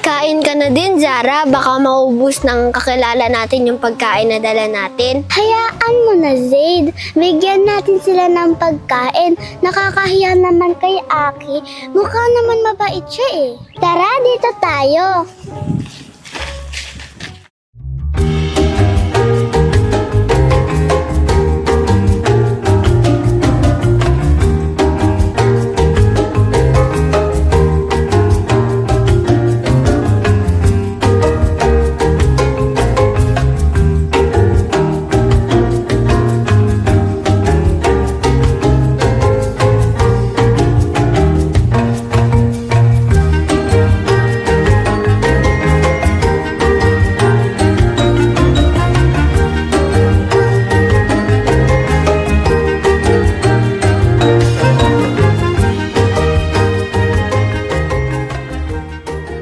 Kain ka na din, Zara. Baka maubos ng kakilala natin yung pagkain na dala natin. Hayaan mo na, Zaid. Bigyan natin sila ng pagkain. Nakakahiya naman kay Aki. Mukha naman mabait siya eh. Tara, dito tayo.